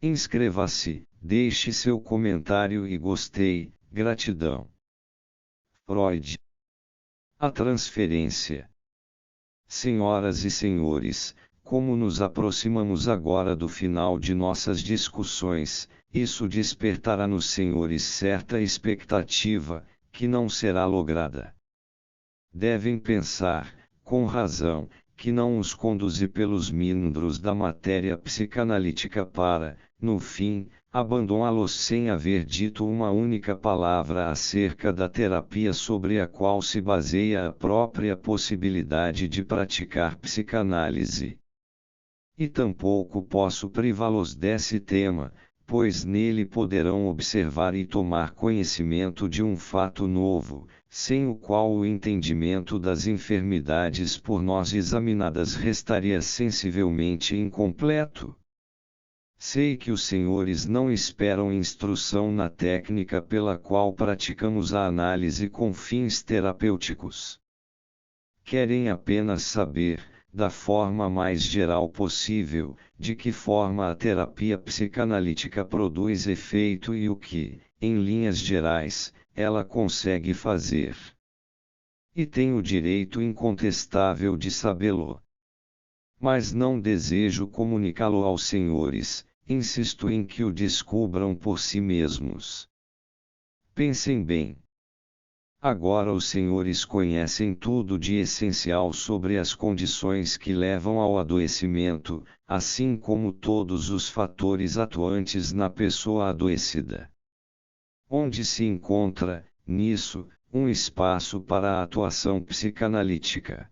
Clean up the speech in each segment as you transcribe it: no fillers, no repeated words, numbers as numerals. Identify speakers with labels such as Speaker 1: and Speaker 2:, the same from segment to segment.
Speaker 1: Inscreva-se, deixe seu comentário e gostei, gratidão. Freud. A transferência. Senhoras e senhores, como nos aproximamos agora do final de nossas discussões, isso despertará nos senhores certa expectativa, que não será lograda. Devem pensar, com razão, que não os conduzi pelos meandros da matéria psicanalítica para, no fim, abandoná-los sem haver dito uma única palavra acerca da terapia sobre a qual se baseia a própria possibilidade de praticar psicanálise. E tampouco posso privá-los desse tema, pois nele poderão observar e tomar conhecimento de um fato novo, sem o qual o entendimento das enfermidades por nós examinadas restaria sensivelmente incompleto. Sei que os senhores não esperam instrução na técnica pela qual praticamos a análise com fins terapêuticos. Querem apenas saber, da forma mais geral possível, de que forma a terapia psicanalítica produz efeito e o que, em linhas gerais, ela consegue fazer. E tem o direito incontestável de sabê-lo. Mas não desejo comunicá-lo aos senhores, insisto em que o descubram por si mesmos. Pensem bem. Agora os senhores conhecem tudo de essencial sobre as condições que levam ao adoecimento, assim como todos os fatores atuantes na pessoa adoecida. Onde se encontra, nisso, um espaço para a atuação psicanalítica?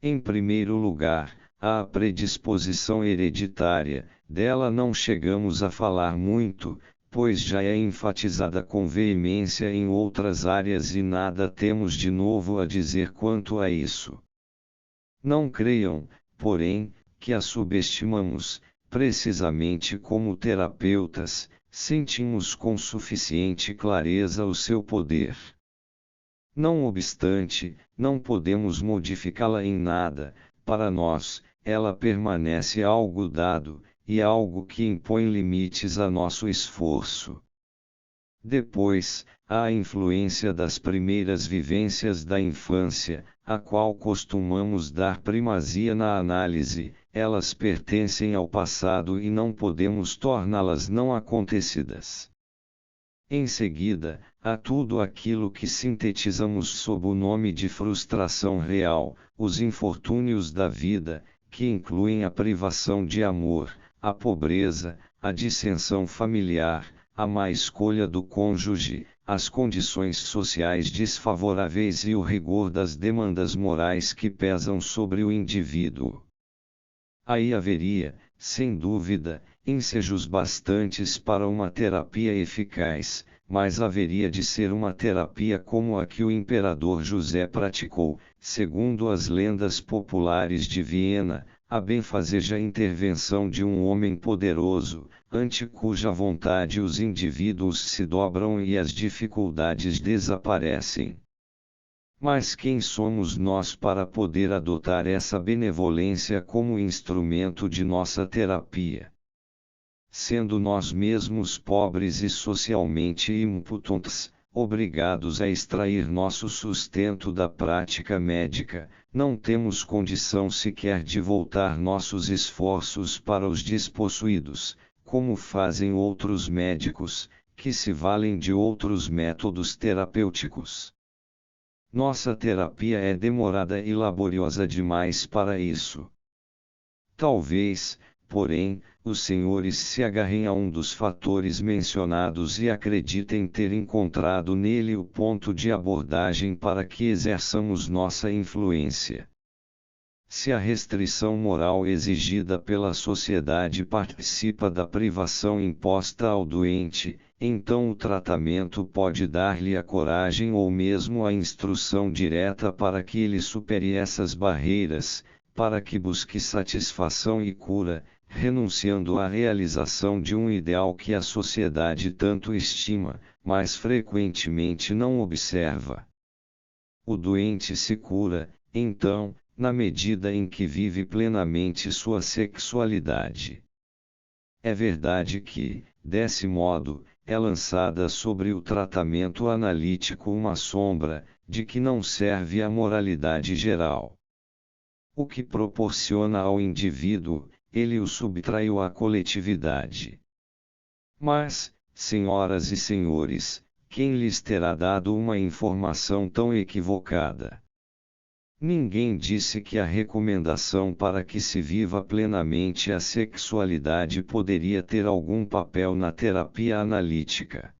Speaker 1: Em primeiro lugar, há a predisposição hereditária, dela não chegamos a falar muito, pois já é enfatizada com veemência em outras áreas e nada temos de novo a dizer quanto a isso. Não creiam, porém, que a subestimamos, precisamente como terapeutas, sentimos com suficiente clareza o seu poder. Não obstante, não podemos modificá-la em nada, para nós, ela permanece algo dado, e algo que impõe limites a nosso esforço. Depois, há a influência das primeiras vivências da infância, a qual costumamos dar primazia na análise, elas pertencem ao passado e não podemos torná-las não acontecidas. Em seguida, há tudo aquilo que sintetizamos sob o nome de frustração real, os infortúnios da vida, que incluem a privação de amor, a pobreza, a dissensão familiar, a má escolha do cônjuge, as condições sociais desfavoráveis e o rigor das demandas morais que pesam sobre o indivíduo. Aí haveria, sem dúvida, ensejos bastantes para uma terapia eficaz, mas haveria de ser uma terapia como a que o imperador José praticou, segundo as lendas populares de Viena, a benfazeja intervenção de um homem poderoso, ante cuja vontade os indivíduos se dobram e as dificuldades desaparecem. Mas quem somos nós para poder adotar essa benevolência como instrumento de nossa terapia? Sendo nós mesmos pobres e socialmente impotentes, obrigados a extrair nosso sustento da prática médica, não temos condição sequer de voltar nossos esforços para os despossuídos, como fazem outros médicos, que se valem de outros métodos terapêuticos. Nossa terapia é demorada e laboriosa demais para isso. Talvez, porém, os senhores se agarrem a um dos fatores mencionados e acreditem ter encontrado nele o ponto de abordagem para que exerçamos nossa influência. Se a restrição moral exigida pela sociedade participa da privação imposta ao doente, então o tratamento pode dar-lhe a coragem ou mesmo a instrução direta para que ele supere essas barreiras, para que busque satisfação e cura, renunciando à realização de um ideal que a sociedade tanto estima, mas frequentemente não observa. O doente se cura, então, na medida em que vive plenamente sua sexualidade. É verdade que, desse modo, é lançada sobre o tratamento analítico uma sombra, de que não serve a moralidade geral. O que proporciona ao indivíduo, ele o subtraiu à coletividade. Mas, senhoras e senhores, quem lhes terá dado uma informação tão equivocada? Ninguém disse que a recomendação para que se viva plenamente a sexualidade poderia ter algum papel na terapia analítica.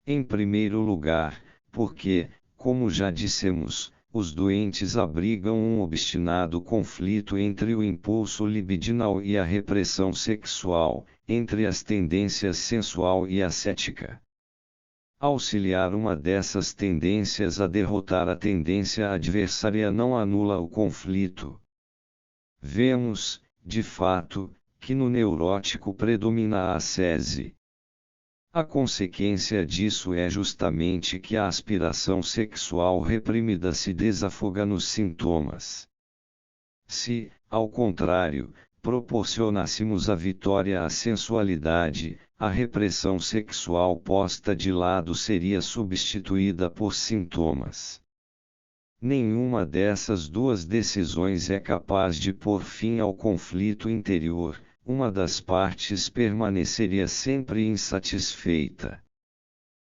Speaker 1: Em primeiro lugar, porque, como já dissemos, os doentes abrigam um obstinado conflito entre o impulso libidinal e a repressão sexual, entre as tendências sensual e ascética. Auxiliar uma dessas tendências a derrotar a tendência adversária não anula o conflito. Vemos, de fato, que no neurótico predomina a ascese. A consequência disso é justamente que a aspiração sexual reprimida se desafoga nos sintomas. Se, ao contrário, proporcionássemos a vitória à sensualidade, a repressão sexual posta de lado seria substituída por sintomas. Nenhuma dessas duas decisões é capaz de pôr fim ao conflito interior, uma das partes permaneceria sempre insatisfeita.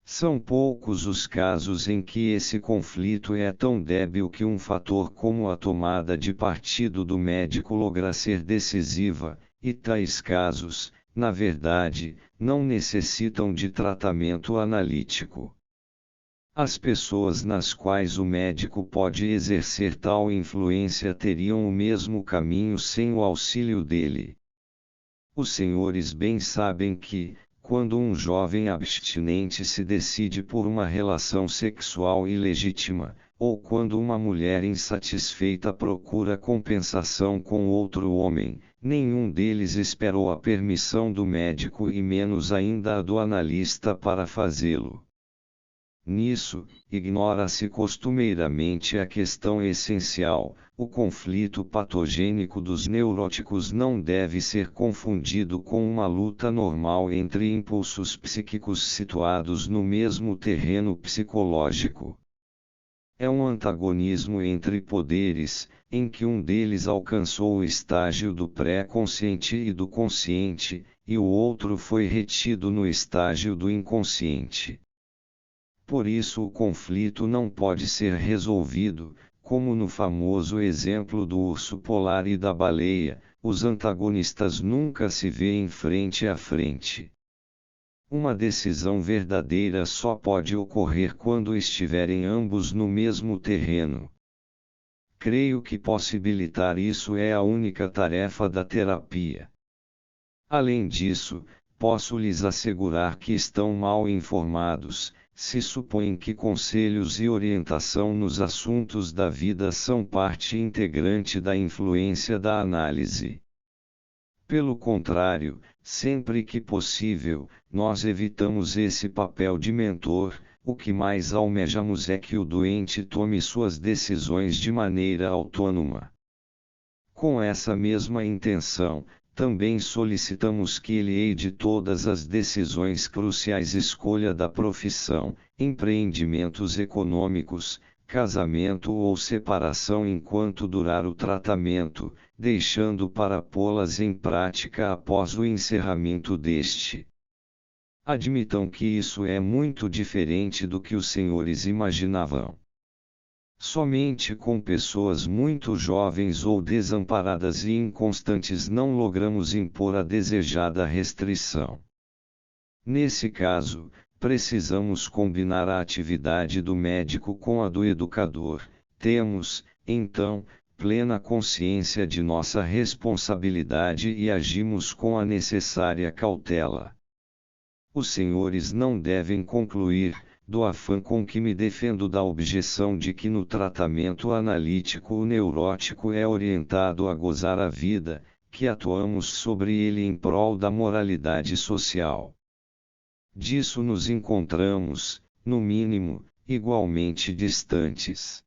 Speaker 1: São poucos os casos em que esse conflito é tão débil que um fator como a tomada de partido do médico logra ser decisiva, e tais casos, na verdade, não necessitam de tratamento analítico. As pessoas nas quais o médico pode exercer tal influência teriam o mesmo caminho sem o auxílio dele. Os senhores bem sabem que, quando um jovem abstinente se decide por uma relação sexual ilegítima, ou quando uma mulher insatisfeita procura compensação com outro homem, nenhum deles esperou a permissão do médico e menos ainda a do analista para fazê-lo. Nisso, ignora-se costumeiramente a questão essencial: o conflito patogênico dos neuróticos não deve ser confundido com uma luta normal entre impulsos psíquicos situados no mesmo terreno psicológico. É um antagonismo entre poderes, em que um deles alcançou o estágio do pré-consciente e do consciente, e o outro foi retido no estágio do inconsciente. Por isso o conflito não pode ser resolvido, como no famoso exemplo do urso polar e da baleia, os antagonistas nunca se vêem frente a frente. Uma decisão verdadeira só pode ocorrer quando estiverem ambos no mesmo terreno. Creio que possibilitar isso é a única tarefa da terapia. Além disso, posso lhes assegurar que estão mal informados, se supõem que conselhos e orientação nos assuntos da vida são parte integrante da influência da análise. Pelo contrário, sempre que possível, nós evitamos esse papel de mentor, o que mais almejamos é que o doente tome suas decisões de maneira autônoma. Com essa mesma intenção, também solicitamos que ele de todas as decisões cruciais escolha da profissão, empreendimentos econômicos, casamento ou separação enquanto durar o tratamento, deixando para pô-las em prática após o encerramento deste. Admitam que isso é muito diferente do que os senhores imaginavam. Somente com pessoas muito jovens ou desamparadas e inconstantes não logramos impor a desejada restrição. Nesse caso, precisamos combinar a atividade do médico com a do educador. Temos, então, plena consciência de nossa responsabilidade e agimos com a necessária cautela. Os senhores não devem concluir, do afã com que me defendo da objeção de que no tratamento analítico o neurótico é orientado a gozar a vida, que atuamos sobre ele em prol da moralidade social. Disso nos encontramos, no mínimo, igualmente distantes.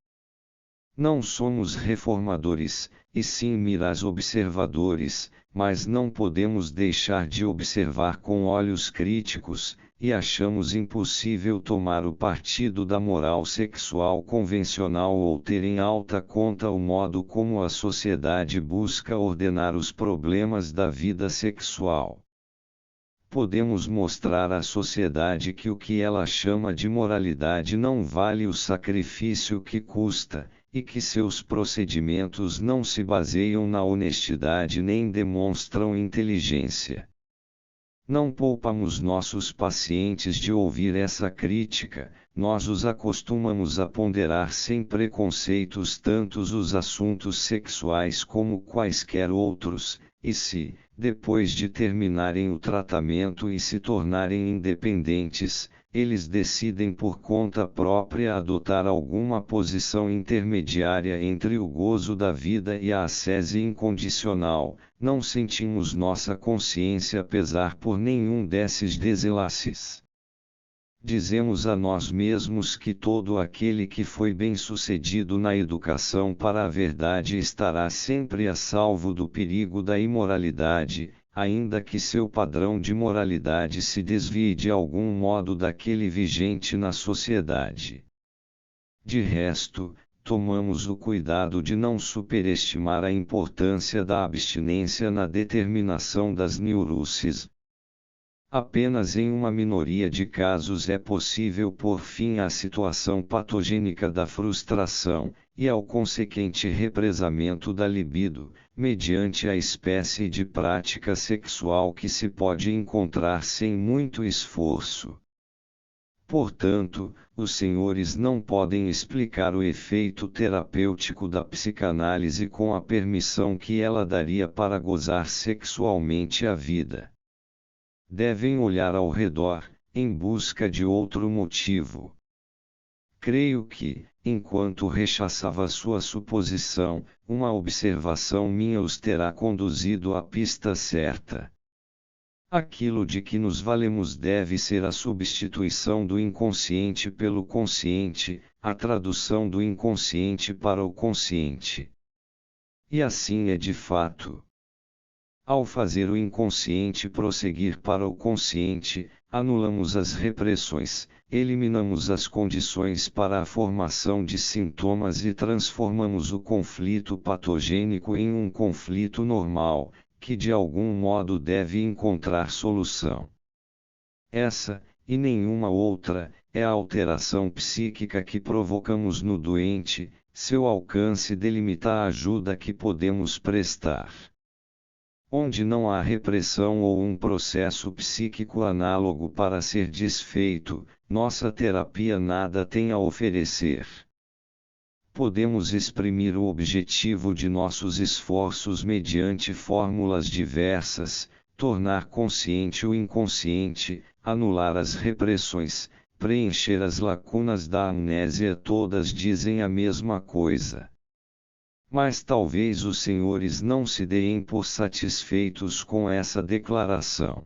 Speaker 1: Não somos reformadores, e sim meros observadores, mas não podemos deixar de observar com olhos críticos, e achamos impossível tomar o partido da moral sexual convencional ou ter em alta conta o modo como a sociedade busca ordenar os problemas da vida sexual. Podemos mostrar à sociedade que o que ela chama de moralidade não vale o sacrifício que custa, e que seus procedimentos não se baseiam na honestidade nem demonstram inteligência. Não poupamos nossos pacientes de ouvir essa crítica, nós os acostumamos a ponderar sem preconceitos tanto os assuntos sexuais como quaisquer outros, e se, depois de terminarem o tratamento e se tornarem independentes, eles decidem por conta própria adotar alguma posição intermediária entre o gozo da vida e a ascese incondicional, não sentimos nossa consciência pesar por nenhum desses desenlaces. Dizemos a nós mesmos que todo aquele que foi bem-sucedido na educação para a verdade estará sempre a salvo do perigo da imoralidade, ainda que seu padrão de moralidade se desvie de algum modo daquele vigente na sociedade. De resto, tomamos o cuidado de não superestimar a importância da abstinência na determinação das neuroses. Apenas em uma minoria de casos é possível pôr fim à situação patogênica da frustração, e ao consequente represamento da libido, mediante a espécie de prática sexual que se pode encontrar sem muito esforço. Portanto, os senhores não podem explicar o efeito terapêutico da psicanálise com a permissão que ela daria para gozar sexualmente a vida. Devem olhar ao redor, em busca de outro motivo. Creio que, enquanto rechaçava sua suposição, uma observação minha os terá conduzido à pista certa. Aquilo de que nos valemos deve ser a substituição do inconsciente pelo consciente, a tradução do inconsciente para o consciente. E assim é de fato. Ao fazer o inconsciente prosseguir para o consciente, anulamos as repressões, eliminamos as condições para a formação de sintomas e transformamos o conflito patogênico em um conflito normal, que de algum modo deve encontrar solução. Essa, e nenhuma outra, é a alteração psíquica que provocamos no doente, seu alcance delimita a ajuda que podemos prestar. Onde não há repressão ou um processo psíquico análogo para ser desfeito, nossa terapia nada tem a oferecer. Podemos exprimir o objetivo de nossos esforços mediante fórmulas diversas, tornar consciente o inconsciente, anular as repressões, preencher as lacunas da amnésia, todas dizem a mesma coisa. Mas talvez os senhores não se deem por satisfeitos com essa declaração.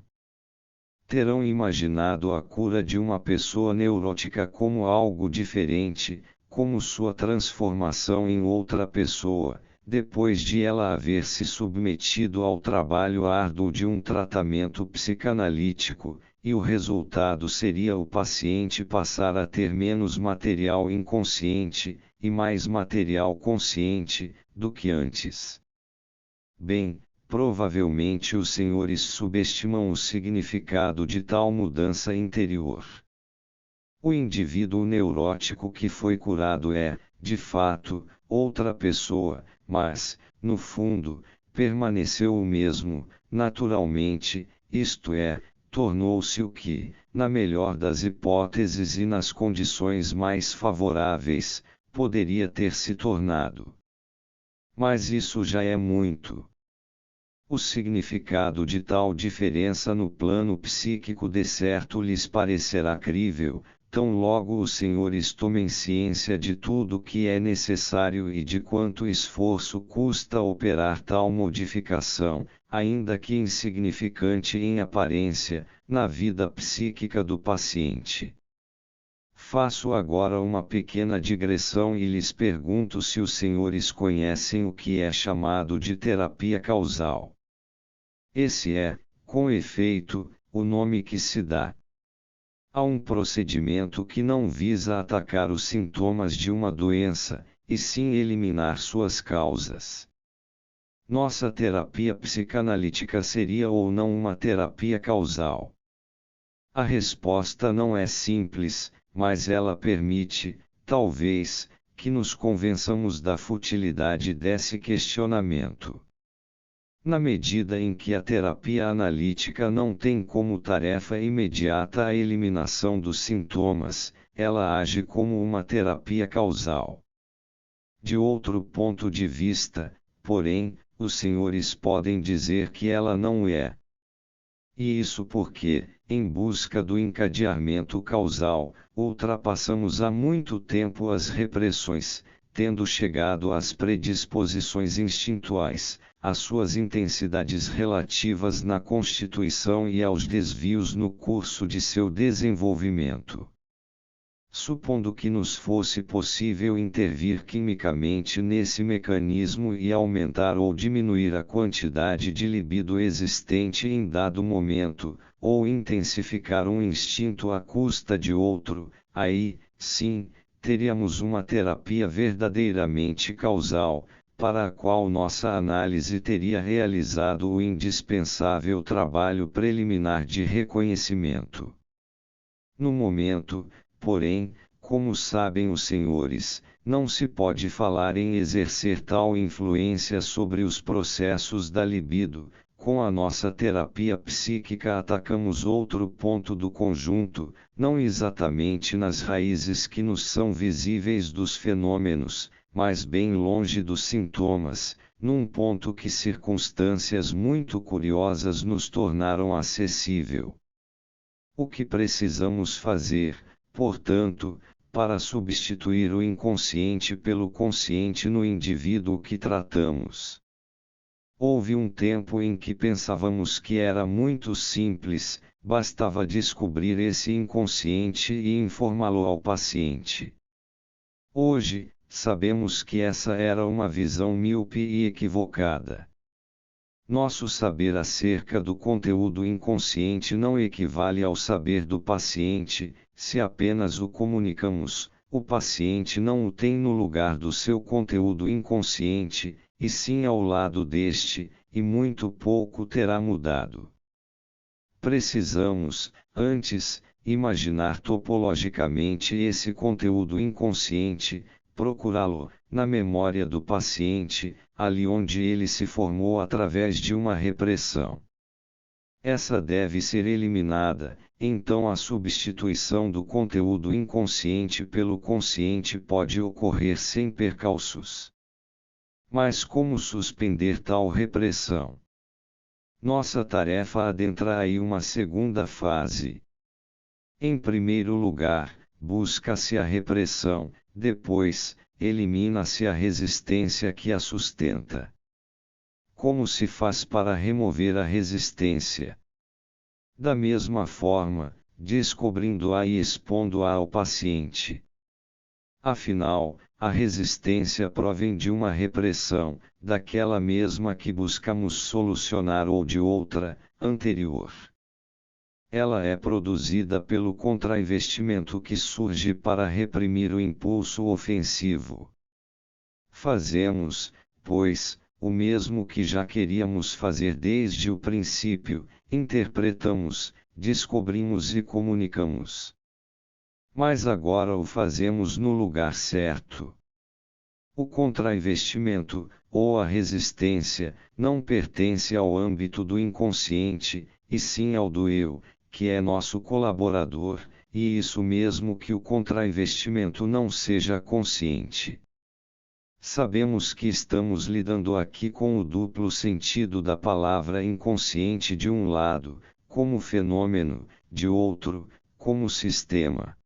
Speaker 1: Terão imaginado a cura de uma pessoa neurótica como algo diferente, como sua transformação em outra pessoa, depois de ela haver se submetido ao trabalho árduo de um tratamento psicanalítico, e o resultado seria o paciente passar a ter menos material inconsciente, e mais material consciente, do que antes. Bem, provavelmente os senhores subestimam o significado de tal mudança interior. O indivíduo neurótico que foi curado é, de fato, outra pessoa, mas, no fundo, permaneceu o mesmo, naturalmente, isto é, tornou-se o que, na melhor das hipóteses e nas condições mais favoráveis, poderia ter se tornado. Mas isso já é muito. O significado de tal diferença no plano psíquico de certo lhes parecerá crível, tão logo os senhores tomem ciência de tudo que é necessário e de quanto esforço custa operar tal modificação, ainda que insignificante em aparência, na vida psíquica do paciente. Faço agora uma pequena digressão e lhes pergunto se os senhores conhecem o que é chamado de terapia causal. Esse é, com efeito, o nome que se dá a um procedimento que não visa atacar os sintomas de uma doença, e sim eliminar suas causas. Nossa terapia psicanalítica seria ou não uma terapia causal? A resposta não é simples, mas ela permite, talvez, que nos convençamos da futilidade desse questionamento. Na medida em que a terapia analítica não tem como tarefa imediata a eliminação dos sintomas, ela age como uma terapia causal. De outro ponto de vista, porém, os senhores podem dizer que ela não é. E isso porque, em busca do encadeamento causal, ultrapassamos há muito tempo as repressões, tendo chegado às predisposições instintuais, às suas intensidades relativas na constituição e aos desvios no curso de seu desenvolvimento. Supondo que nos fosse possível intervir quimicamente nesse mecanismo e aumentar ou diminuir a quantidade de libido existente em dado momento, ou intensificar um instinto à custa de outro, aí, sim, teríamos uma terapia verdadeiramente causal, para a qual nossa análise teria realizado o indispensável trabalho preliminar de reconhecimento. No momento, porém, como sabem os senhores, não se pode falar em exercer tal influência sobre os processos da libido. Com a nossa terapia psíquica atacamos outro ponto do conjunto, não exatamente nas raízes que nos são visíveis dos fenômenos, mas bem longe dos sintomas, num ponto que circunstâncias muito curiosas nos tornaram acessível. O que precisamos fazer, portanto, para substituir o inconsciente pelo consciente no indivíduo que tratamos? Houve um tempo em que pensávamos que era muito simples, bastava descobrir esse inconsciente e informá-lo ao paciente. Hoje, sabemos que essa era uma visão míope e equivocada. Nosso saber acerca do conteúdo inconsciente não equivale ao saber do paciente. Se apenas o comunicamos, o paciente não o tem no lugar do seu conteúdo inconsciente, e sim ao lado deste, e muito pouco terá mudado. Precisamos, antes, imaginar topologicamente esse conteúdo inconsciente, procurá-lo, na memória do paciente, ali onde ele se formou através de uma repressão. Essa deve ser eliminada, então a substituição do conteúdo inconsciente pelo consciente pode ocorrer sem percalços. Mas como suspender tal repressão? Nossa tarefa adentra aí uma segunda fase. Em primeiro lugar, busca-se a repressão, depois, elimina-se a resistência que a sustenta. Como se faz para remover a resistência? Da mesma forma, descobrindo-a e expondo-a ao paciente. Afinal, a resistência provém de uma repressão, daquela mesma que buscamos solucionar ou de outra, anterior. Ela é produzida pelo contrainvestimento que surge para reprimir o impulso ofensivo. Fazemos, pois, o mesmo que já queríamos fazer desde o princípio: interpretamos, descobrimos e comunicamos. Mas agora o fazemos no lugar certo. O contrainvestimento, ou a resistência, não pertence ao âmbito do inconsciente, e sim ao do eu, que é nosso colaborador, e isso mesmo que o contrainvestimento não seja consciente. Sabemos que estamos lidando aqui com o duplo sentido da palavra inconsciente de um lado, como fenômeno, de outro, como sistema.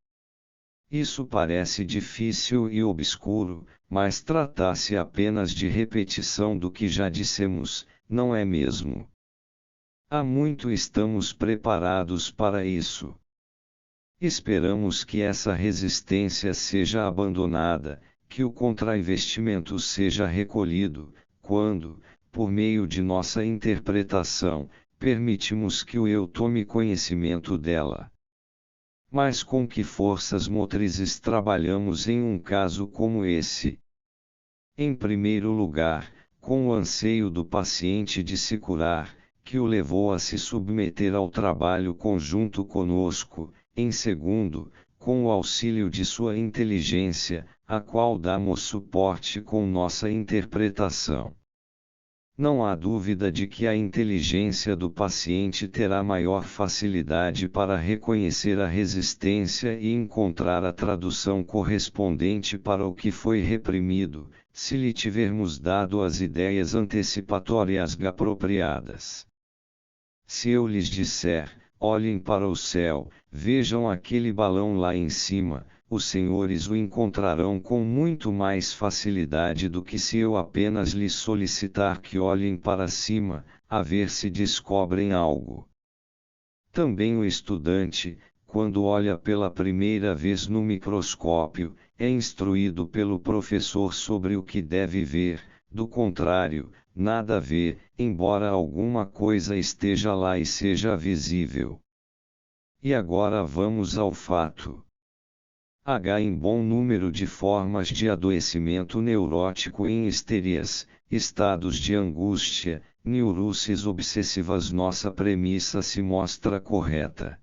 Speaker 1: Isso parece difícil e obscuro, mas trata-se apenas de repetição do que já dissemos, não é mesmo? Há muito estamos preparados para isso. Esperamos que essa resistência seja abandonada, que o contrainvestimento seja recolhido, quando, por meio de nossa interpretação, permitimos que o eu tome conhecimento dela. Mas com que forças motrizes trabalhamos em um caso como esse? Em primeiro lugar, com o anseio do paciente de se curar, que o levou a se submeter ao trabalho conjunto conosco; em segundo, com o auxílio de sua inteligência, a qual damos suporte com nossa interpretação. Não há dúvida de que a inteligência do paciente terá maior facilidade para reconhecer a resistência e encontrar a tradução correspondente para o que foi reprimido, se lhe tivermos dado as ideias antecipatórias apropriadas. Se eu lhes disser, olhem para o céu, vejam aquele balão lá em cima, os senhores o encontrarão com muito mais facilidade do que se eu apenas lhes solicitar que olhem para cima, a ver se descobrem algo. Também o estudante, quando olha pela primeira vez no microscópio, é instruído pelo professor sobre o que deve ver; do contrário, nada vê, embora alguma coisa esteja lá e seja visível. E agora vamos ao fato. Há em bom número de formas de adoecimento neurótico em histerias, estados de angústia, neuroses obsessivas. Nossa premissa se mostra correta.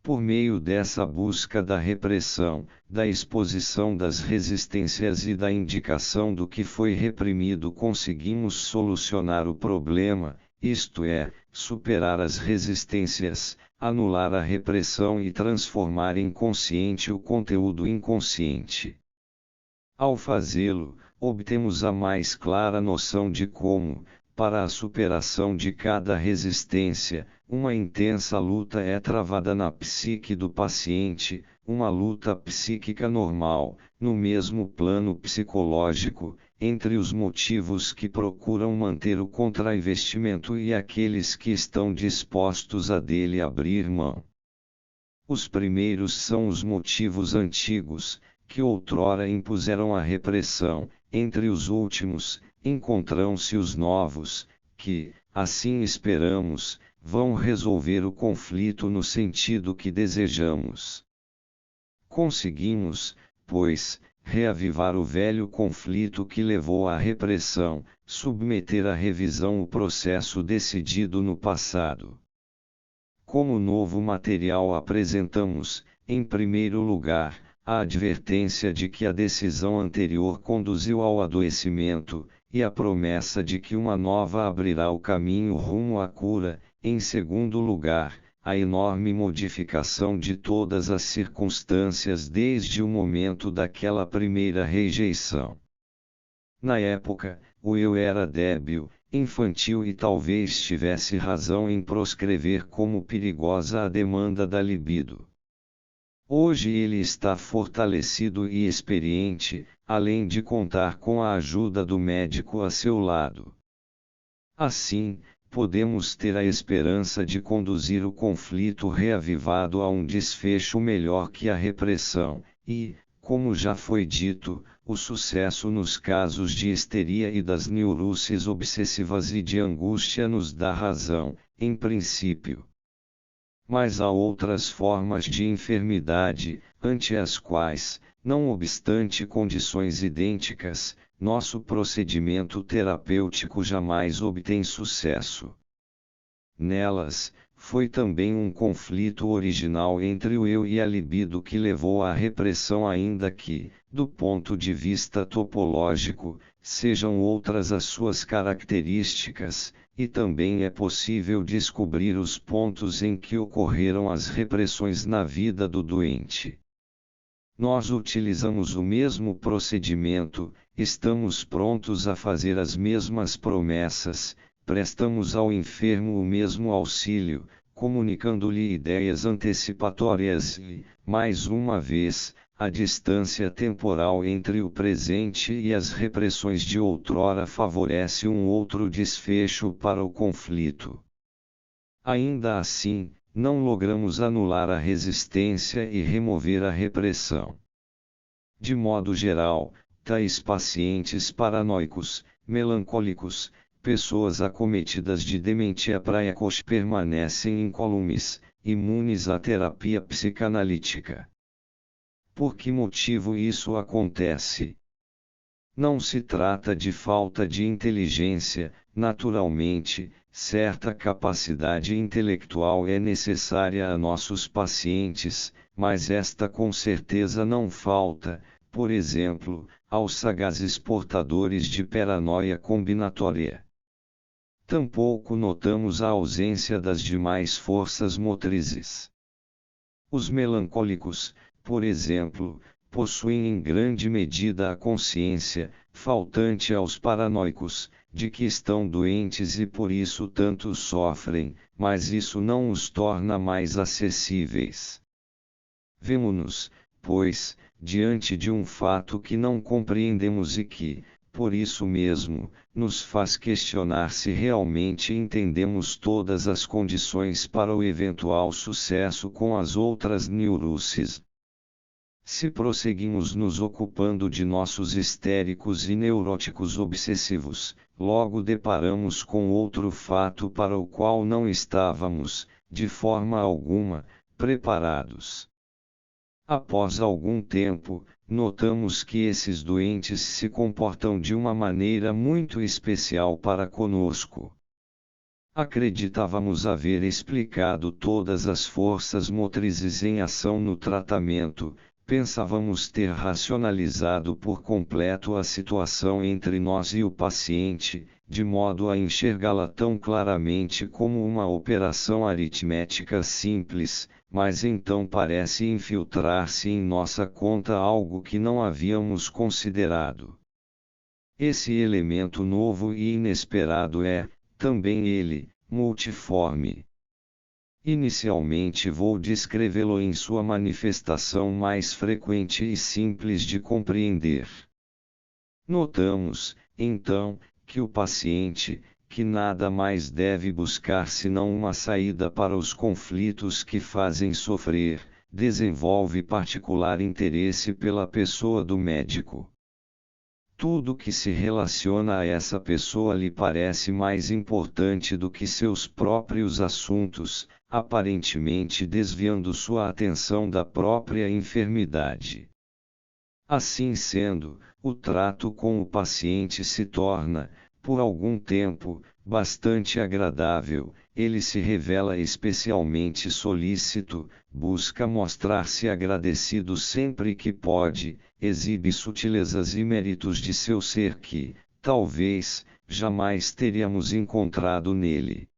Speaker 1: Por meio dessa busca da repressão, da exposição das resistências e da indicação do que foi reprimido, conseguimos solucionar o problema, isto é, superar as resistências, anular a repressão e transformar em consciente o conteúdo inconsciente. Ao fazê-lo, obtemos a mais clara noção de como, para a superação de cada resistência, uma intensa luta é travada na psique do paciente, uma luta psíquica normal, no mesmo plano psicológico, entre os motivos que procuram manter o contrainvestimento e aqueles que estão dispostos a dele abrir mão. Os primeiros são os motivos antigos, que outrora impuseram a repressão; entre os últimos, encontram-se os novos, que, assim esperamos, vão resolver o conflito no sentido que desejamos. Conseguimos, pois, reavivar o velho conflito que levou à repressão, submeter à revisão o processo decidido no passado. Como novo material apresentamos, em primeiro lugar, a advertência de que a decisão anterior conduziu ao adoecimento, e a promessa de que uma nova abrirá o caminho rumo à cura; em segundo lugar, a enorme modificação de todas as circunstâncias desde o momento daquela primeira rejeição. Na época, o eu era débil, infantil e talvez tivesse razão em proscrever como perigosa a demanda da libido. Hoje ele está fortalecido e experiente, além de contar com a ajuda do médico a seu lado. Assim, podemos ter a esperança de conduzir o conflito reavivado a um desfecho melhor que a repressão, e, como já foi dito, o sucesso nos casos de histeria e das neuroses obsessivas e de angústia nos dá razão, em princípio. Mas há outras formas de enfermidade, ante as quais, não obstante condições idênticas, nosso procedimento terapêutico jamais obtém sucesso. Nelas, foi também um conflito original entre o eu e a libido que levou à repressão, ainda que, do ponto de vista topológico, sejam outras as suas características, e também é possível descobrir os pontos em que ocorreram as repressões na vida do doente. Nós utilizamos o mesmo procedimento, estamos prontos a fazer as mesmas promessas, prestamos ao enfermo o mesmo auxílio, comunicando-lhe ideias antecipatórias e, mais uma vez, a distância temporal entre o presente e as repressões de outrora favorece um outro desfecho para o conflito. Ainda assim, não logramos anular a resistência e remover a repressão. De modo geral, tais pacientes paranoicos, melancólicos, pessoas acometidas de demência precoce permanecem incólumes, imunes à terapia psicanalítica. Por que motivo isso acontece? Não se trata de falta de inteligência, naturalmente, certa capacidade intelectual é necessária a nossos pacientes, mas esta com certeza não falta, por exemplo, aos sagazes portadores de paranoia combinatória. Tampouco notamos a ausência das demais forças motrizes. Os melancólicos, por exemplo, possuem em grande medida a consciência, faltante aos paranoicos, de que estão doentes e por isso tanto sofrem, mas isso não os torna mais acessíveis. Vemo-nos, pois, diante de um fato que não compreendemos e que, por isso mesmo, nos faz questionar se realmente entendemos todas as condições para o eventual sucesso com as outras neuroses. Se prosseguimos nos ocupando de nossos histéricos e neuróticos obsessivos, logo deparamos com outro fato para o qual não estávamos, de forma alguma, preparados. Após algum tempo, notamos que esses doentes se comportam de uma maneira muito especial para conosco. Acreditávamos haver explicado todas as forças motrizes em ação no tratamento, pensávamos ter racionalizado por completo a situação entre nós e o paciente, de modo a enxergá-la tão claramente como uma operação aritmética simples, mas então parece infiltrar-se em nossa conta algo que não havíamos considerado. Esse elemento novo e inesperado é, também ele, multiforme. Inicialmente vou descrevê-lo em sua manifestação mais frequente e simples de compreender. Notamos, então, que o paciente, que nada mais deve buscar senão uma saída para os conflitos que fazem sofrer, desenvolve particular interesse pela pessoa do médico. Tudo que se relaciona a essa pessoa lhe parece mais importante do que seus próprios assuntos, aparentemente desviando sua atenção da própria enfermidade. Assim sendo, o trato com o paciente se torna, por algum tempo, bastante agradável, ele se revela especialmente solícito, busca mostrar-se agradecido sempre que pode, exibe sutilezas e méritos de seu ser que, talvez, jamais teríamos encontrado nele.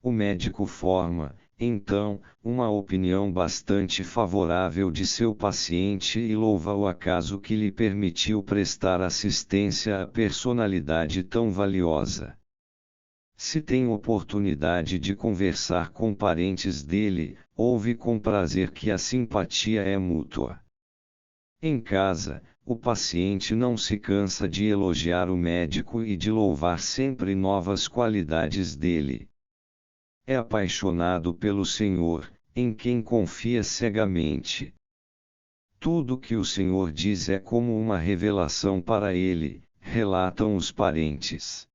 Speaker 1: O médico forma, então, uma opinião bastante favorável de seu paciente e louva o acaso que lhe permitiu prestar assistência à personalidade tão valiosa. Se tem oportunidade de conversar com parentes dele, ouve com prazer que a simpatia é mútua. Em casa, o paciente não se cansa de elogiar o médico e de louvar sempre novas qualidades dele. É apaixonado pelo Senhor, em quem confia cegamente. Tudo que o Senhor diz é como uma revelação para ele, relatam os parentes.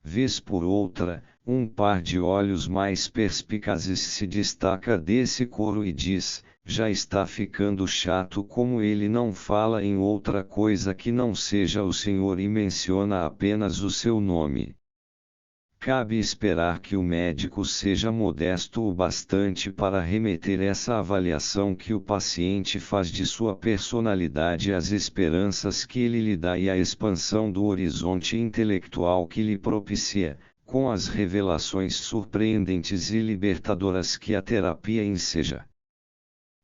Speaker 1: Vez por outra, um par de olhos mais perspicazes se destaca desse coro e diz: já está ficando chato como ele não fala em outra coisa que não seja o Senhor e menciona apenas o seu nome. Cabe esperar que o médico seja modesto o bastante para remeter essa avaliação que o paciente faz de sua personalidade às esperanças que ele lhe dá e à expansão do horizonte intelectual que lhe propicia, com as revelações surpreendentes e libertadoras que a terapia enseja.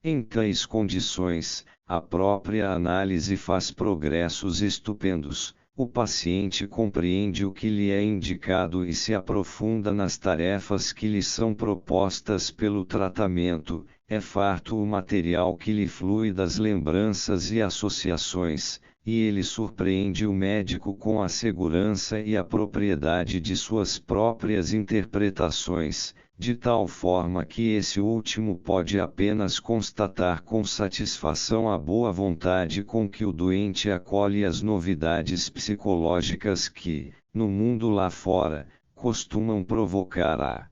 Speaker 1: Em tais condições, a própria análise faz progressos estupendos. O paciente compreende o que lhe é indicado e se aprofunda nas tarefas que lhe são propostas pelo tratamento, é farto o material que lhe flui das lembranças e associações, e ele surpreende o médico com a segurança e a propriedade de suas próprias interpretações, de tal forma que esse último pode apenas constatar com satisfação a boa vontade com que o doente acolhe as novidades psicológicas que, no mundo lá fora, costumam provocar a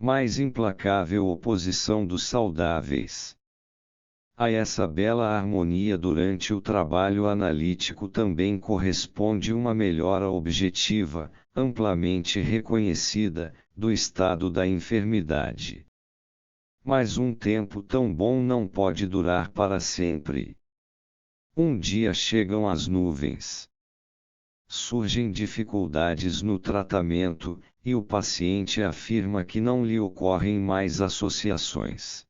Speaker 1: mais implacável oposição dos saudáveis. A essa bela harmonia durante o trabalho analítico também corresponde uma melhora objetiva, amplamente reconhecida, do estado da enfermidade. Mas um tempo tão bom não pode durar para sempre. Um dia chegam as nuvens. Surgem dificuldades no tratamento, e o paciente afirma que não lhe ocorrem mais associações.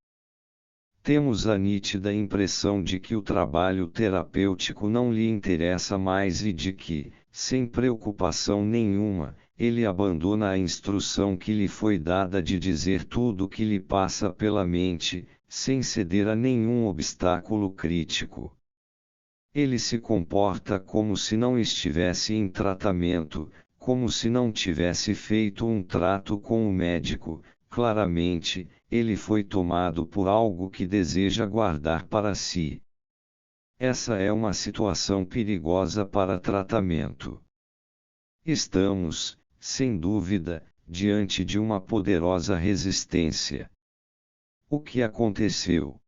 Speaker 1: Temos a nítida impressão de que o trabalho terapêutico não lhe interessa mais e de que, sem preocupação nenhuma, ele abandona a instrução que lhe foi dada de dizer tudo o que lhe passa pela mente, sem ceder a nenhum obstáculo crítico. Ele se comporta como se não estivesse em tratamento, como se não tivesse feito um trato com o médico. Claramente, ele foi tomado por algo que deseja guardar para si. Essa é uma situação perigosa para tratamento. Estamos, sem dúvida, diante de uma poderosa resistência. O que aconteceu?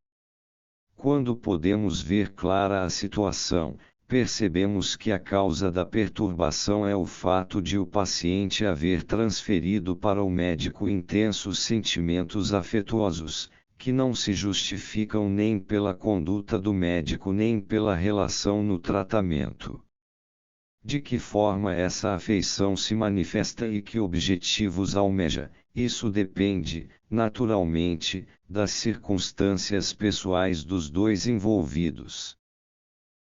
Speaker 1: Quando podemos ver clara a situação, percebemos que a causa da perturbação é o fato de o paciente haver transferido para o médico intensos sentimentos afetuosos, que não se justificam nem pela conduta do médico nem pela relação no tratamento. De que forma essa afeição se manifesta e que objetivos almeja, isso depende, naturalmente, das circunstâncias pessoais dos dois envolvidos.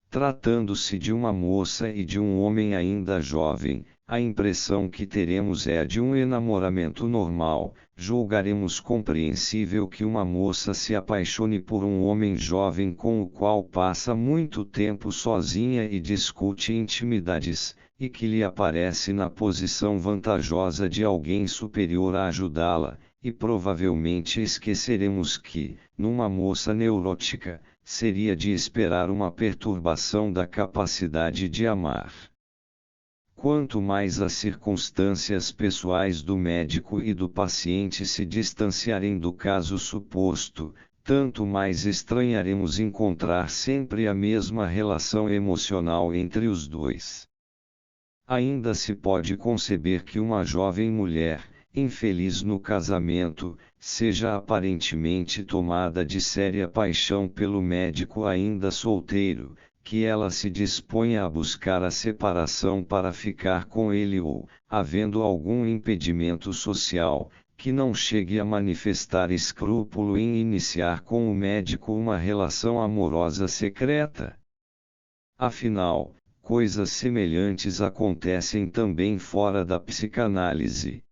Speaker 1: Tratando-se de uma moça e de um homem ainda jovem, a impressão que teremos é a de um enamoramento normal. Julgaremos compreensível que uma moça se apaixone por um homem jovem com o qual passa muito tempo sozinha e discute intimidades, e que lhe aparece na posição vantajosa de alguém superior a ajudá-la, e provavelmente esqueceremos que, numa moça neurótica, seria de esperar uma perturbação da capacidade de amar. Quanto mais as circunstâncias pessoais do médico e do paciente se distanciarem do caso suposto, tanto mais estranharemos encontrar sempre a mesma relação emocional entre os dois. Ainda se pode conceber que uma jovem mulher, infeliz no casamento, seja aparentemente tomada de séria paixão pelo médico ainda solteiro, que ela se disponha a buscar a separação para ficar com ele ou, havendo algum impedimento social, que não chegue a manifestar escrúpulo em iniciar com o médico uma relação amorosa secreta. Afinal, coisas semelhantes acontecem também fora da psicanálise.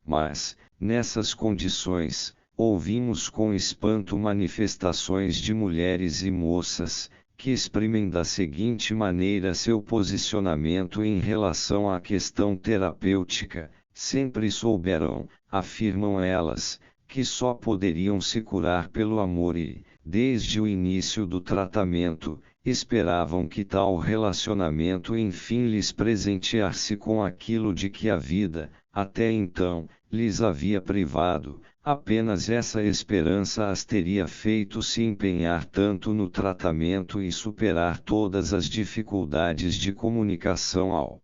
Speaker 1: Mas, nessas condições, ouvimos com espanto manifestações de mulheres e moças, que exprimem da seguinte maneira seu posicionamento em relação à questão terapêutica: sempre souberam, afirmam elas, que só poderiam se curar pelo amor e, desde o início do tratamento, esperavam que tal relacionamento enfim lhes presenteasse com aquilo de que a vida, até então, lhes havia privado. Apenas essa esperança as teria feito se empenhar tanto no tratamento e superar todas as dificuldades de comunicação ao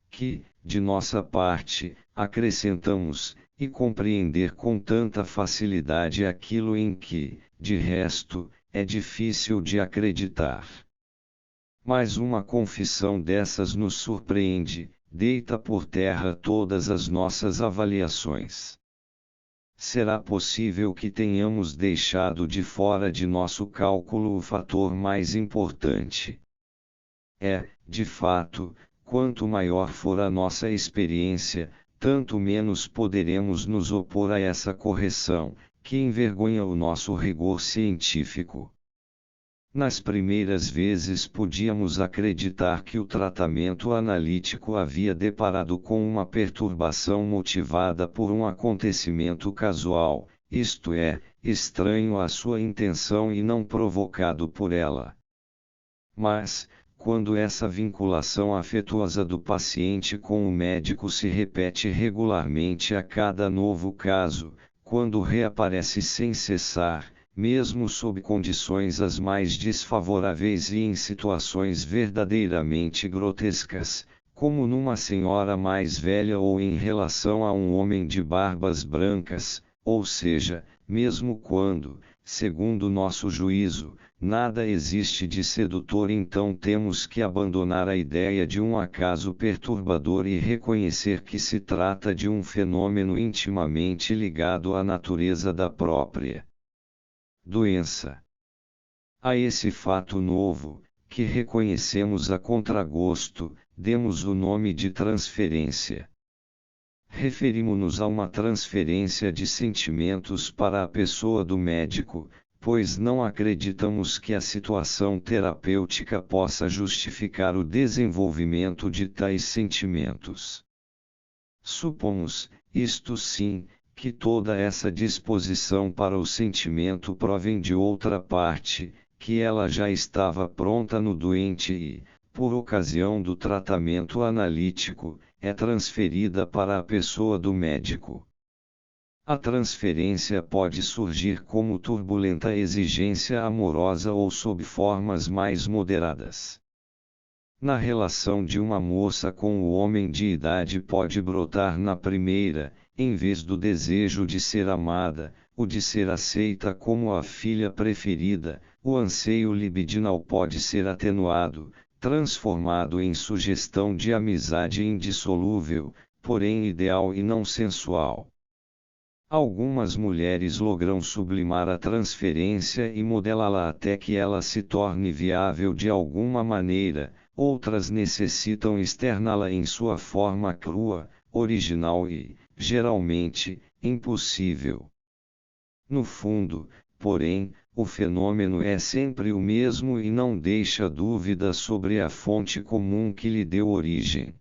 Speaker 1: que, de nossa parte, acrescentamos, e compreender com tanta facilidade aquilo em que, de resto, é difícil de acreditar. Mas uma confissão dessas nos surpreende, deita por terra todas as nossas avaliações. Será possível que tenhamos deixado de fora de nosso cálculo o fator mais importante? De fato, quanto maior for a nossa experiência, tanto menos poderemos nos opor a essa correção, que envergonha o nosso rigor científico. Nas primeiras vezes podíamos acreditar que o tratamento analítico havia deparado com uma perturbação motivada por um acontecimento casual, isto é, estranho à sua intenção e não provocado por ela. Mas, quando essa vinculação afetuosa do paciente com o médico se repete regularmente a cada novo caso, quando reaparece sem cessar, mesmo sob condições as mais desfavoráveis e em situações verdadeiramente grotescas, como numa senhora mais velha ou em relação a um homem de barbas brancas, ou seja, mesmo quando, segundo nosso juízo, nada existe de sedutor, então temos que abandonar a ideia de um acaso perturbador e reconhecer que se trata de um fenômeno intimamente ligado à natureza da própria doença. A esse fato novo, que reconhecemos a contragosto, demos o nome de transferência. Referimos-nos a uma transferência de sentimentos para a pessoa do médico, pois não acreditamos que a situação terapêutica possa justificar o desenvolvimento de tais sentimentos. Supomos, isto sim, que toda essa disposição para o sentimento provém de outra parte, que ela já estava pronta no doente e, por ocasião do tratamento analítico, é transferida para a pessoa do médico. A transferência pode surgir como turbulenta exigência amorosa ou sob formas mais moderadas. Na relação de uma moça com o homem de idade pode brotar na primeira, em vez do desejo de ser amada, o de ser aceita como a filha preferida, o anseio libidinal pode ser atenuado, transformado em sugestão de amizade indissolúvel, porém ideal e não sensual. Algumas mulheres logram sublimar a transferência e modelá-la até que ela se torne viável de alguma maneira, outras necessitam externá-la em sua forma crua, original e, geralmente, impossível. No fundo, porém, o fenômeno é sempre o mesmo e não deixa dúvida sobre a fonte comum que lhe deu origem.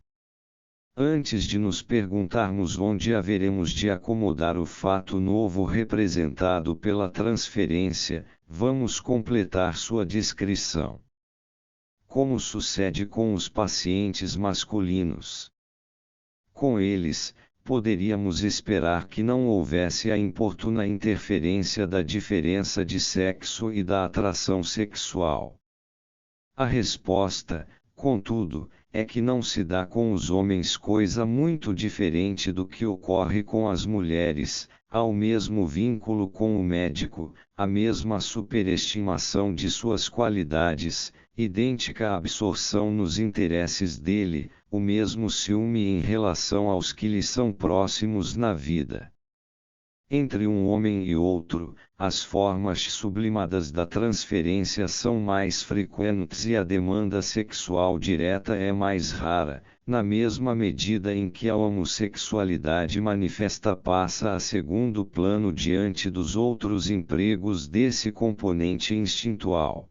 Speaker 1: Antes de nos perguntarmos onde haveremos de acomodar o fato novo representado pela transferência, vamos completar sua descrição. Como sucede com os pacientes masculinos? Com eles, poderíamos esperar que não houvesse a importuna interferência da diferença de sexo e da atração sexual. A resposta, contudo, é que não se dá com os homens coisa muito diferente do que ocorre com as mulheres, há o mesmo vínculo com o médico, a mesma superestimação de suas qualidades, idêntica absorção nos interesses dele, o mesmo ciúme em relação aos que lhe são próximos na vida. Entre um homem e outro, as formas sublimadas da transferência são mais frequentes e a demanda sexual direta é mais rara, na mesma medida em que a homossexualidade manifesta passa a segundo plano diante dos outros empregos desse componente instintual.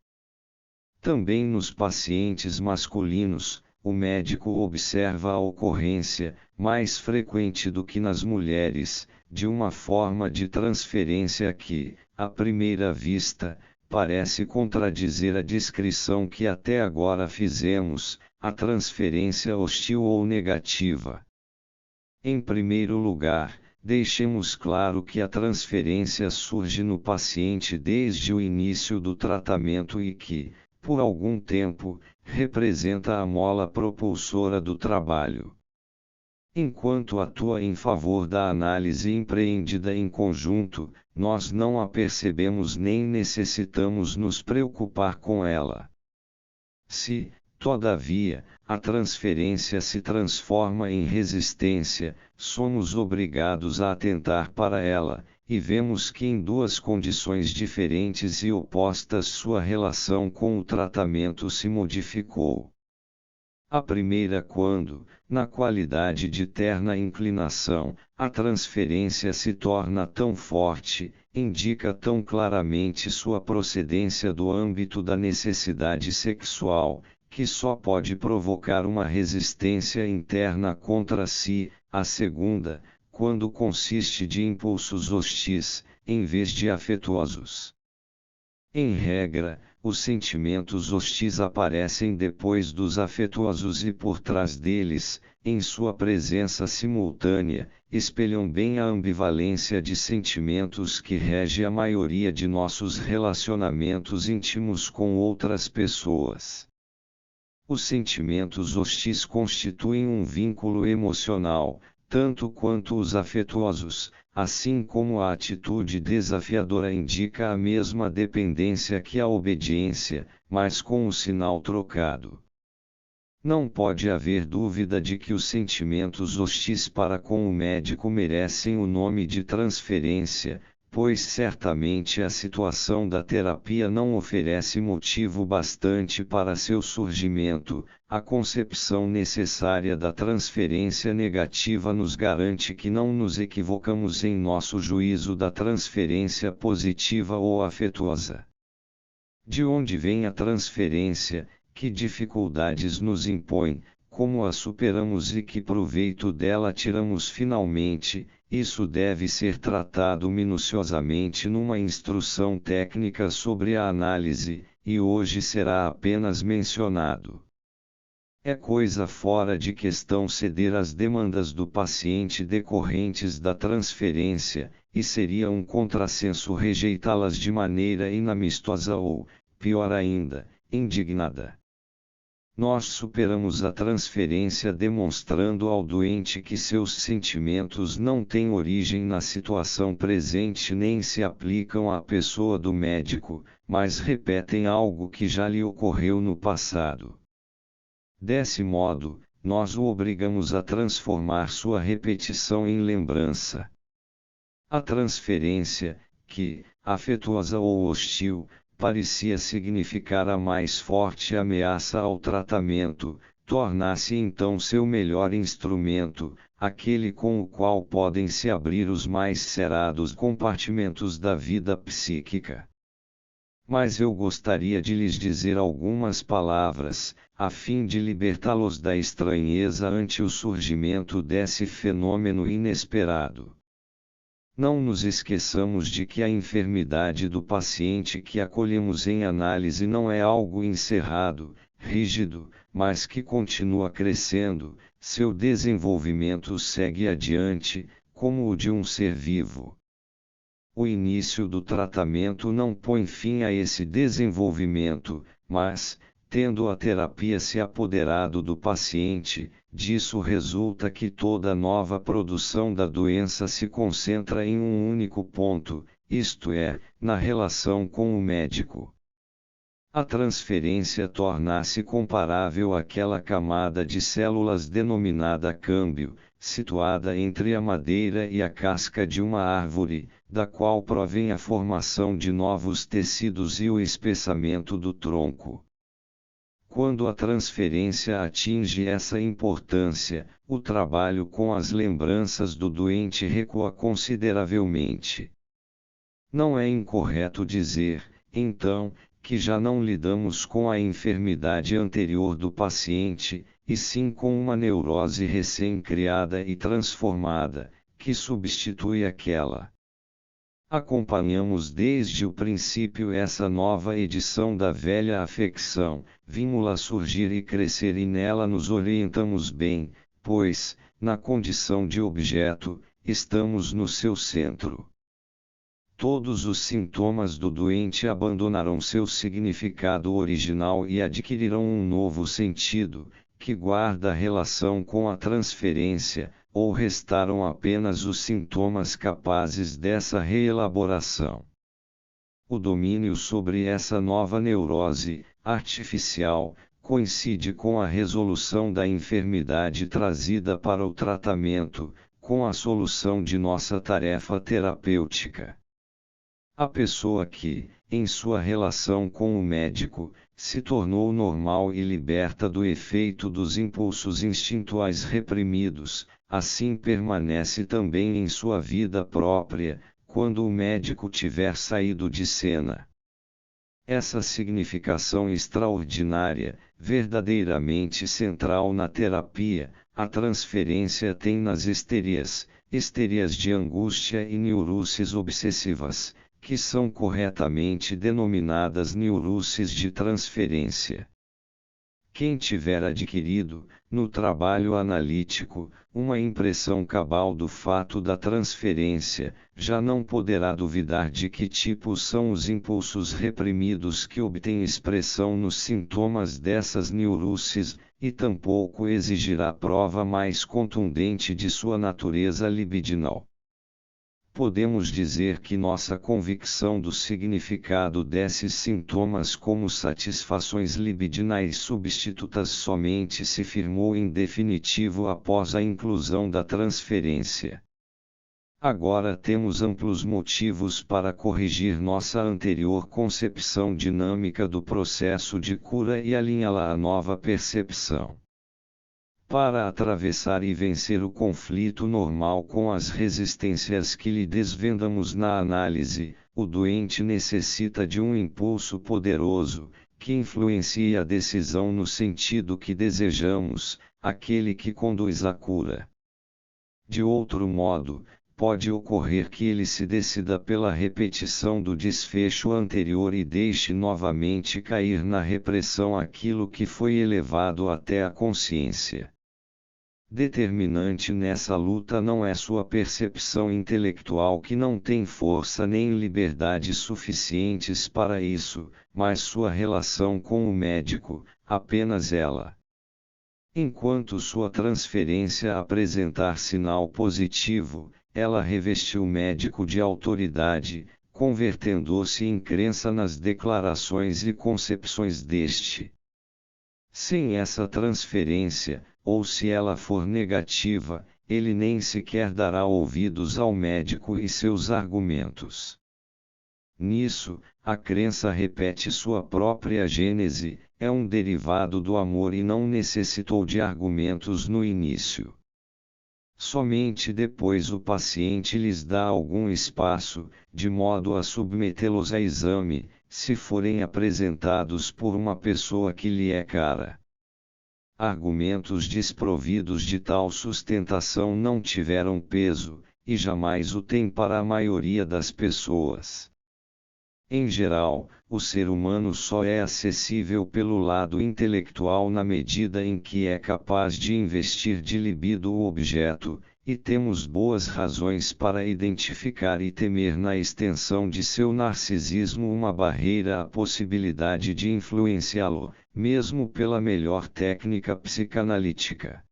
Speaker 1: Também nos pacientes masculinos, o médico observa a ocorrência, mais frequente do que nas mulheres, de uma forma de transferência que, à primeira vista, parece contradizer a descrição que até agora fizemos, a transferência hostil ou negativa. Em primeiro lugar, deixemos claro que a transferência surge no paciente desde o início do tratamento e que, por algum tempo, representa a mola propulsora do trabalho. Enquanto atua em favor da análise empreendida em conjunto, nós não a percebemos nem necessitamos nos preocupar com ela. Se, todavia, a transferência se transforma em resistência, somos obrigados a atentar para ela, e vemos que em duas condições diferentes e opostas sua relação com o tratamento se modificou. A primeira quando, na qualidade de terna inclinação, a transferência se torna tão forte, indica tão claramente sua procedência do âmbito da necessidade sexual, que só pode provocar uma resistência interna contra si. A segunda, quando consiste de impulsos hostis, em vez de afetuosos. Em regra, os sentimentos hostis aparecem depois dos afetuosos e por trás deles, em sua presença simultânea, espelham bem a ambivalência de sentimentos que rege a maioria de nossos relacionamentos íntimos com outras pessoas. Os sentimentos hostis constituem um vínculo emocional, tanto quanto os afetuosos, assim como a atitude desafiadora indica a mesma dependência que a obediência, mas com o sinal trocado. Não pode haver dúvida de que os sentimentos hostis para com o médico merecem o nome de transferência, pois certamente a situação da terapia não oferece motivo bastante para seu surgimento. A concepção necessária da transferência negativa nos garante que não nos equivocamos em nosso juízo da transferência positiva ou afetuosa. De onde vem a transferência, que dificuldades nos impõe, como a superamos e que proveito dela tiramos finalmente? Isso deve ser tratado minuciosamente numa instrução técnica sobre a análise, e hoje será apenas mencionado. É coisa fora de questão ceder às demandas do paciente decorrentes da transferência, e seria um contrassenso rejeitá-las de maneira inamistosa ou, pior ainda, indignada. Nós superamos a transferência demonstrando ao doente que seus sentimentos não têm origem na situação presente nem se aplicam à pessoa do médico, mas repetem algo que já lhe ocorreu no passado. Desse modo, nós o obrigamos a transformar sua repetição em lembrança. A transferência, que, afetuosa ou hostil, parecia significar a mais forte ameaça ao tratamento, torna-se então seu melhor instrumento, aquele com o qual podem se abrir os mais cerrados compartimentos da vida psíquica. Mas eu gostaria de lhes dizer algumas palavras, a fim de libertá-los da estranheza ante o surgimento desse fenômeno inesperado. Não nos esqueçamos de que a enfermidade do paciente que acolhemos em análise não é algo encerrado, rígido, mas que continua crescendo, seu desenvolvimento segue adiante, como o de um ser vivo. O início do tratamento não põe fim a esse desenvolvimento, mas, tendo a terapia se apoderado do paciente, disso resulta que toda nova produção da doença se concentra em um único ponto, isto é, na relação com o médico. A transferência torna-se comparável àquela camada de células denominada câmbio, situada entre a madeira e a casca de uma árvore, da qual provém a formação de novos tecidos e o espessamento do tronco. Quando a transferência atinge essa importância, o trabalho com as lembranças do doente recua consideravelmente. Não é incorreto dizer, então, que já não lidamos com a enfermidade anterior do paciente, e sim com uma neurose recém-criada e transformada, que substitui aquela. Acompanhamos desde o princípio essa nova edição da velha afecção, vimos-la surgir e crescer e nela nos orientamos bem, pois, na condição de objeto, estamos no seu centro. Todos os sintomas do doente abandonarão seu significado original e adquirirão um novo sentido, que guarda relação com a transferência, ou restaram apenas os sintomas capazes dessa reelaboração. O domínio sobre essa nova neurose, artificial, coincide com a resolução da enfermidade trazida para o tratamento, com a solução de nossa tarefa terapêutica. A pessoa que, em sua relação com o médico, se tornou normal e liberta do efeito dos impulsos instintuais reprimidos, assim permanece também em sua vida própria, quando o médico tiver saído de cena. Essa significação extraordinária, verdadeiramente central na terapia, a transferência tem nas histerias de angústia e neuroses obsessivas, que são corretamente denominadas neuroses de transferência. Quem tiver adquirido, no trabalho analítico, uma impressão cabal do fato da transferência, já não poderá duvidar de que tipo são os impulsos reprimidos que obtêm expressão nos sintomas dessas neuroses, e tampouco exigirá prova mais contundente de sua natureza libidinal. Podemos dizer que nossa convicção do significado desses sintomas como satisfações libidinais substitutas somente se firmou em definitivo após a inclusão da transferência. Agora temos amplos motivos para corrigir nossa anterior concepção dinâmica do processo de cura e alinhá-la à nova percepção. Para atravessar e vencer o conflito normal com as resistências que lhe desvendamos na análise, o doente necessita de um impulso poderoso, que influencie a decisão no sentido que desejamos, aquele que conduz à cura. De outro modo, pode ocorrer que ele se decida pela repetição do desfecho anterior e deixe novamente cair na repressão aquilo que foi elevado até a consciência. Determinante nessa luta não é sua percepção intelectual que não tem força nem liberdade suficientes para isso, mas sua relação com o médico, apenas ela. Enquanto sua transferência apresentar sinal positivo, ela reveste o médico de autoridade, convertendo-se em crença nas declarações e concepções deste. Sem essa transferência, ou se ela for negativa, ele nem sequer dará ouvidos ao médico e seus argumentos. Nisso, a crença repete sua própria gênese, é um derivado do amor e não necessitou de argumentos no início. Somente depois o paciente lhes dá algum espaço, de modo a submetê-los a exame, se forem apresentados por uma pessoa que lhe é cara. Argumentos desprovidos de tal sustentação não tiveram peso, e jamais o têm para a maioria das pessoas. Em geral, o ser humano só é acessível pelo lado intelectual na medida em que é capaz de investir de libido o objeto, e temos boas razões para identificar e temer na extensão de seu narcisismo uma barreira à possibilidade de influenciá-lo, mesmo pela melhor técnica psicanalítica.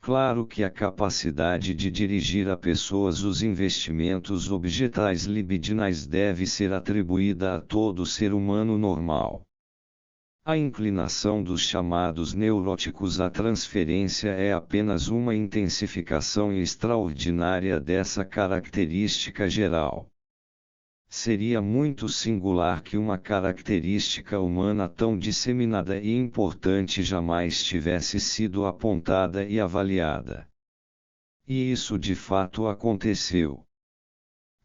Speaker 1: Claro que a capacidade de dirigir a pessoas os investimentos objetais libidinais deve ser atribuída a todo ser humano normal. A inclinação dos chamados neuróticos à transferência é apenas uma intensificação extraordinária dessa característica geral. Seria muito singular que uma característica humana tão disseminada e importante jamais tivesse sido apontada e avaliada. E isso de fato aconteceu.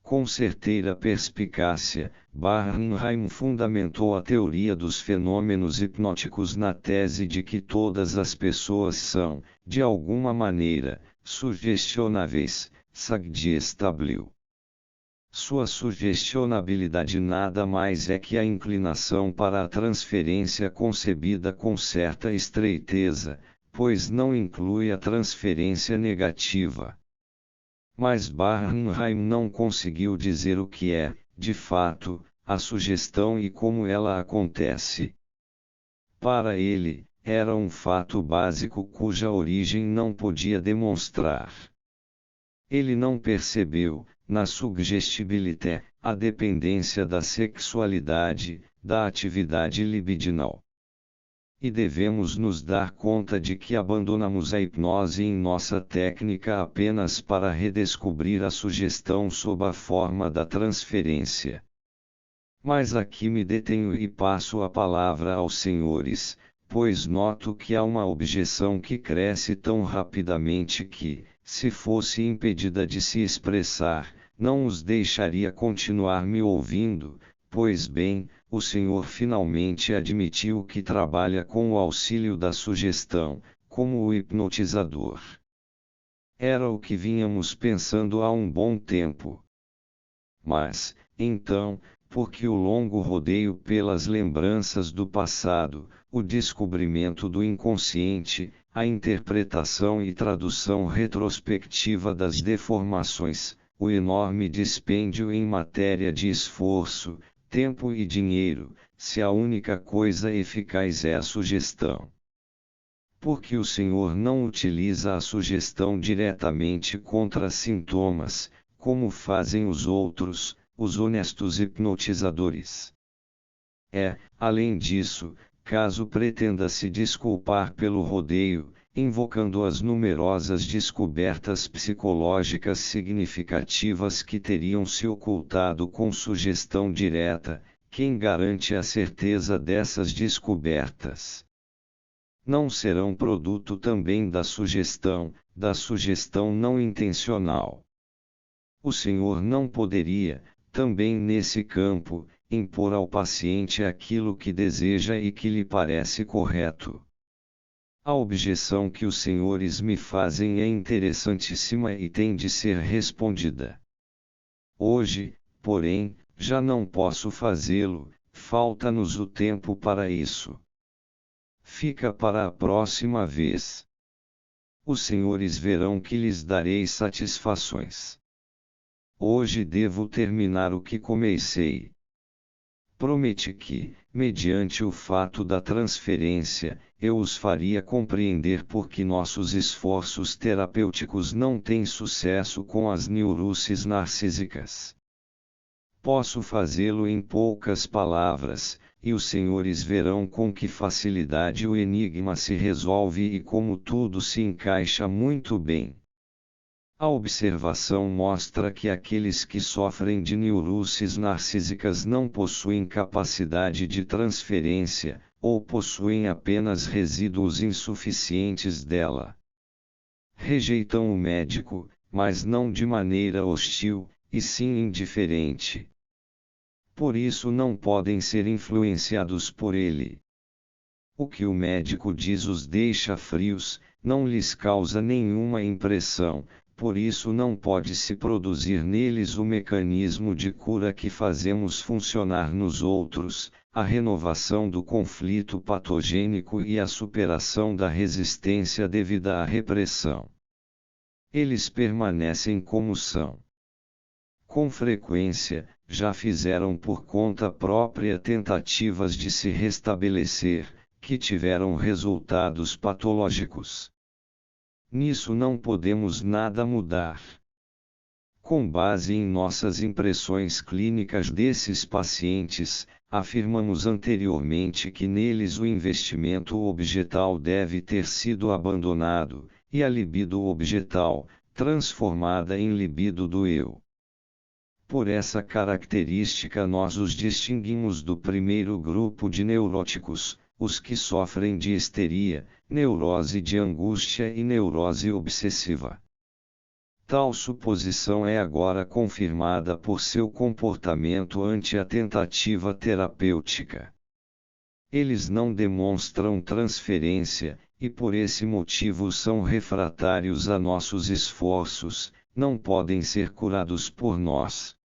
Speaker 1: Com certeira perspicácia, Bernheim fundamentou a teoria dos fenômenos hipnóticos na tese de que todas as pessoas são, de alguma maneira, sugestionáveis, suggestible. Sua sugestionabilidade nada mais é que a inclinação para a transferência concebida com certa estreiteza, pois não inclui a transferência negativa. Mas Bernheim não conseguiu dizer o que é, de fato, a sugestão e como ela acontece. Para ele, era um fato básico cuja origem não podia demonstrar. Ele não percebeu, na suggestibilité, a dependência da sexualidade, da atividade libidinal. e devemos nos dar conta de que abandonamos a hipnose em nossa técnica apenas para redescobrir a sugestão sob a forma da transferência. Mas aqui me detenho e passo a palavra aos senhores, pois noto que há uma objeção que cresce tão rapidamente que, se fosse impedida de se expressar, não os deixaria continuar me ouvindo. Pois bem, o senhor finalmente admitiu que trabalha com o auxílio da sugestão, como o hipnotizador. Era o que vínhamos pensando há um bom tempo. Mas, então, por que o longo rodeio pelas lembranças do passado, o descobrimento do inconsciente, a interpretação e tradução retrospectiva das deformações, o enorme dispêndio em matéria de esforço, tempo e dinheiro, se a única coisa eficaz é a sugestão? Porque o senhor não utiliza a sugestão diretamente contra sintomas, como fazem os outros, os honestos hipnotizadores. Além disso, caso pretenda se desculpar pelo rodeio, invocando as numerosas descobertas psicológicas significativas que teriam se ocultado com sugestão direta, quem garante a certeza dessas descobertas? Não serão produto também da sugestão não intencional. O senhor não poderia, também nesse campo, impor ao paciente aquilo que deseja e que lhe parece correto. A objeção que os senhores me fazem é interessantíssima e tem de ser respondida. Hoje, porém, já não posso fazê-lo, falta-nos o tempo para isso. Fica para a próxima vez. Os senhores verão que lhes darei satisfações. Hoje devo terminar o que comecei. Prometi que, mediante o fato da transferência, eu os faria compreender por que nossos esforços terapêuticos não têm sucesso com as neuroses narcísicas. Posso fazê-lo em poucas palavras, e os senhores verão com que facilidade o enigma se resolve e como tudo se encaixa muito bem. A observação mostra que aqueles que sofrem de neuroses narcísicas não possuem capacidade de transferência, ou possuem apenas resíduos insuficientes dela. Rejeitam o médico, mas não de maneira hostil, e sim indiferente. Por isso não podem ser influenciados por ele. O que o médico diz os deixa frios, não lhes causa nenhuma impressão. Por isso não pode se produzir neles o mecanismo de cura que fazemos funcionar nos outros, a renovação do conflito patogênico e a superação da resistência devida à repressão. Eles permanecem como são. Com frequência, já fizeram por conta própria tentativas de se restabelecer, que tiveram resultados patológicos. Nisso não podemos nada mudar. Com base em nossas impressões clínicas desses pacientes, afirmamos anteriormente que neles o investimento objetal deve ter sido abandonado, e a libido objetal, transformada em libido do eu. Por essa característica nós os distinguimos do primeiro grupo de neuróticos, os que sofrem de histeria, neurose de angústia e neurose obsessiva. Tal suposição é agora confirmada por seu comportamento ante a tentativa terapêutica. Eles não demonstram transferência, e por esse motivo são refratários a nossos esforços, não podem ser curados por nós.